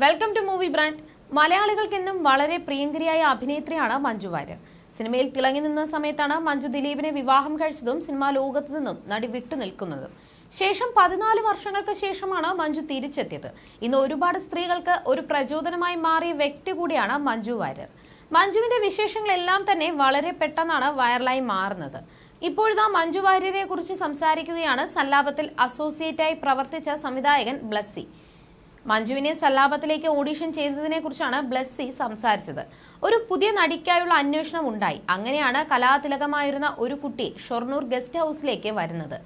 Welcome to movie brand. മലയാളികൾക്കെന്നും വളരെ പ്രിയങ്കരിയായ അഭിനേത്രിയാണ് മഞ്ജു വാര്യർ. സിനിമയിൽ തിളങ്ങി നിന്ന സമയത്താണ് മഞ്ജു ദിലീപിനെ വിവാഹം കഴിച്ചതും സിനിമാ ലോകത്തു നിന്നും നടി വിട്ടുനിൽക്കുന്നതും. ശേഷം 14 വർഷങ്ങൾക്ക് ശേഷമാണ് മഞ്ജു തിരിച്ചെത്തിയത്. ഇന്ന് ഒരുപാട് സ്ത്രീകൾക്ക് ഒരു പ്രചോദനമായി മാറിയ വ്യക്തി കൂടിയാണ് മഞ്ജു വാര്യർ. മഞ്ജുവിന്റെ വിശേഷങ്ങളെല്ലാം തന്നെ വളരെ പെട്ടെന്നാണ് വൈറലായി മാറുന്നത്. ഇപ്പോഴിതാ മഞ്ജു വാര്യരെ കുറിച്ച് സംസാരിക്കുകയാണ് സല്ലാപത്തിൽ അസോസിയേറ്റായി പ്രവർത്തിച്ച സംവിധായകൻ ബ്ലസ്സി. മഞ്ജുവിനെ സല്ലാപത്തിലേക്ക് ഓഡിഷൻ ചെയ്തതിനെ കുറിച്ചാണ് ബ്ലസ്സി സംസാരിച്ചത്. ഒരു പുതിയ നടിക്കായുള്ള അന്വേഷണം ഉണ്ടായി. അങ്ങനെയാണ് കലാതിലകമായിരുന്ന ഒരു കുട്ടി ഷൊർണൂർ ഗസ്റ്റ് ഹൌസിലേക്ക് വരുന്നത്.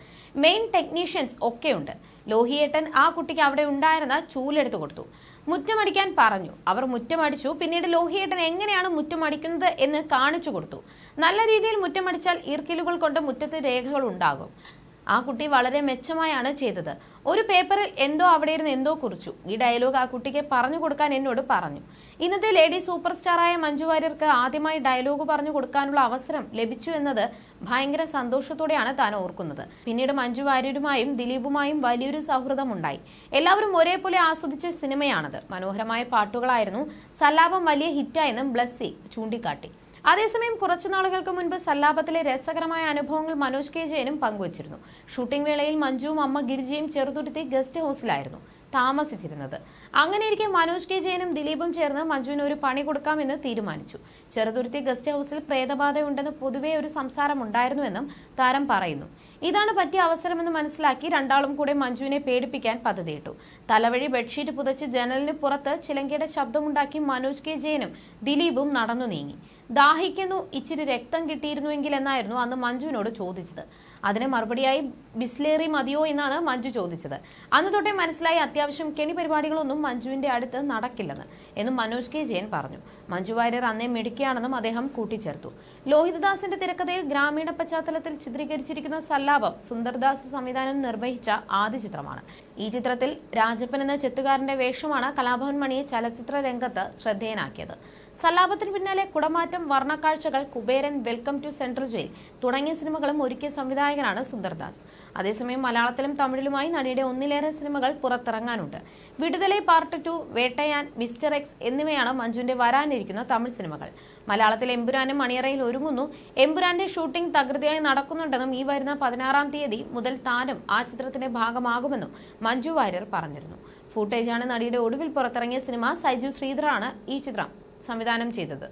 മെയിൻ ടെക്നീഷ്യൻസ് ഒക്കെയുണ്ട്. ലോഹിയേട്ടൻ ആ കുട്ടിക്ക് അവിടെ ഉണ്ടായിരുന്ന ചൂലെടുത്തു കൊടുത്തു. മുറ്റമടിക്കാൻ പറഞ്ഞു. അവർ മുറ്റമടിച്ചു. പിന്നീട് ലോഹിയേട്ടൻ എങ്ങനെയാണ് മുറ്റമടിക്കുന്നത് എന്ന് കാണിച്ചു കൊടുത്തു. നല്ല രീതിയിൽ മുറ്റമടിച്ചാൽ ഈർക്കിലുകൾ കൊണ്ട് മുറ്റത്ത് രേഖകൾ ഉണ്ടാകും. ആ കുട്ടി വളരെ മെച്ചമായാണ് ചെയ്തത്. ഒരു പേപ്പറിൽ എന്തോ അവിടെ ഇരുന്ന് എന്തോ കുറിച്ചു. ഈ ഡയലോഗ് ആ കുട്ടിക്ക് പറഞ്ഞു കൊടുക്കാൻ എന്നോട് പറഞ്ഞു. ഇന്നത്തെ ലേഡി സൂപ്പർ സ്റ്റാറായ മഞ്ജു വാര്യർക്ക് ആദ്യമായി ഡയലോഗ് പറഞ്ഞു കൊടുക്കാനുള്ള അവസരം ലഭിച്ചു എന്നത് ഭയങ്കര സന്തോഷത്തോടെയാണ് താൻ ഓർക്കുന്നത്. പിന്നീട് മഞ്ജു വാര്യരുമായും ദിലീപുമായും വലിയൊരു സൗഹൃദമുണ്ടായി. എല്ലാവരും ഒരേപോലെ ആസ്വദിച്ച സിനിമയാണത്. മനോഹരമായ പാട്ടുകളായിരുന്നു. സല്ലാപം വലിയ ഹിറ്റായെന്നും ബ്ലസ്സി ചൂണ്ടിക്കാട്ടി. അതേസമയം കുറച്ചു നാളുകൾക്ക് മുൻപ് സല്ലാപത്തിലെ രസകരമായ അനുഭവങ്ങൾ മനോജ് കെ ജയനും പങ്കുവച്ചിരുന്നു. ഷൂട്ടിംഗ് വേളയിൽ മഞ്ജുവും അമ്മ ഗിരിജയും ചെറുതുരുത്തി ഗസ്റ്റ് ഹൌസിലായിരുന്നു താമസിച്ചിരുന്നത്. അങ്ങനെയിരിക്കെ മനോജ് കെ ജയനും ദിലീപും ചേർന്ന് മഞ്ജുവിന് ഒരു പണി കൊടുക്കാമെന്ന് തീരുമാനിച്ചു. ചെറുതുരുത്തി ഗസ്റ്റ് ഹൌസിൽ പ്രേതബാധയുണ്ടെന്ന് പൊതുവെ ഒരു സംസാരമുണ്ടായിരുന്നുവെന്നും താരം പറയുന്നു. ഇതാണ് പറ്റിയ അവസരമെന്ന് മനസ്സിലാക്കി രണ്ടാളും കൂടെ മഞ്ജുവിനെ പേടിപ്പിക്കാൻ പദ്ധതിയിട്ടു. തലവഴി ബെഡ്ഷീറ്റ് പുതച്ച് ജനലിന് പുറത്ത് ചിലങ്കയുടെ ശബ്ദമുണ്ടാക്കി മനോജ് കെ ജയനും ദിലീപും നടന്നു നീങ്ങി. ദാഹിക്കുന്നു, ഇച്ചിരി രക്തം കിട്ടിയിരുന്നുവെങ്കിൽ എന്നായിരുന്നു അന്ന് മഞ്ജുവിനോട് ചോദിച്ചത്. അതിന് മറുപടിയായി ബിസ്ലേറി മതിയോ എന്നാണ് മഞ്ജു ചോദിച്ചത്. അന്ന് തൊട്ടേ മനസ്സിലായി അത്യാവശ്യം കെണി പരിപാടികളൊന്നും മഞ്ജുവിന്റെ അടുത്ത് നടക്കില്ലെന്ന് എന്നും മനോജ് കെ ജയൻ പറഞ്ഞു. മഞ്ജു വാര്യർ അന്നേ മിടുക്കിയാണെന്നും അദ്ദേഹം കൂട്ടിച്ചേർത്തു. ലോഹിതദാസിന്റെ തിരക്കഥയിൽ ഗ്രാമീണ പശ്ചാത്തലത്തിൽ ചിത്രീകരിച്ചിരിക്കുന്ന സല്ലാപം സുന്ദർദാസ് സംവിധാനം നിർവഹിച്ച ആദ്യ ചിത്രമാണ്. ഈ ചിത്രത്തിൽ രാജപ്പൻ എന്ന ചെത്തുകാരന്റെ വേഷമാണ് കലാഭവൻ മണിയെ ചലച്ചിത്ര രംഗത്ത് ശ്രദ്ധേയനാക്കിയത്. സല്ലാപത്തിന് പിന്നാലെ കുടമാറ്റം, Varnakkazhchakal, Kuberan, welcome to central jail തുടങ്ങിയ സിനിമകളും ഒരുക്കിയ സംവിധായകനാണ് സുന്ദർദാസ്. അതേസമയം മലയാളത്തിലും തമിഴിലുമായി നടിയുടെ ഒന്നിലേറെ സിനിമകൾ പുറത്തിറങ്ങാനുണ്ട്. Viduthalai part 2, Vettaiyan, Mr X എന്നിവയാണ് മഞ്ജുവിന്റെ വരാനിരിക്കുന്ന തമിഴ് സിനിമകൾ. മലയാളത്തിൽ എമ്പുരാനും അണിയറയിൽ ഒരുങ്ങുന്നു. എമ്പുരാന്റെ ഷൂട്ടിംഗ് തകൃതിയായി നടക്കുന്നുണ്ടെന്നും ഈ വരുന്ന 16-ാം തീയതി മുതൽ താനും ആ ചിത്രത്തിന്റെ ഭാഗമാകുമെന്നും മഞ്ജു വാര്യർ പറഞ്ഞിരുന്നു. ഫൂട്ടേജാണ് നടിയുടെ ഒടുവിൽ പുറത്തിറങ്ങിയ സിനിമ. സൈജു ശ്രീധറാണ് ഈ ചിത്രം സംവിധാനം ചെയ്തത്.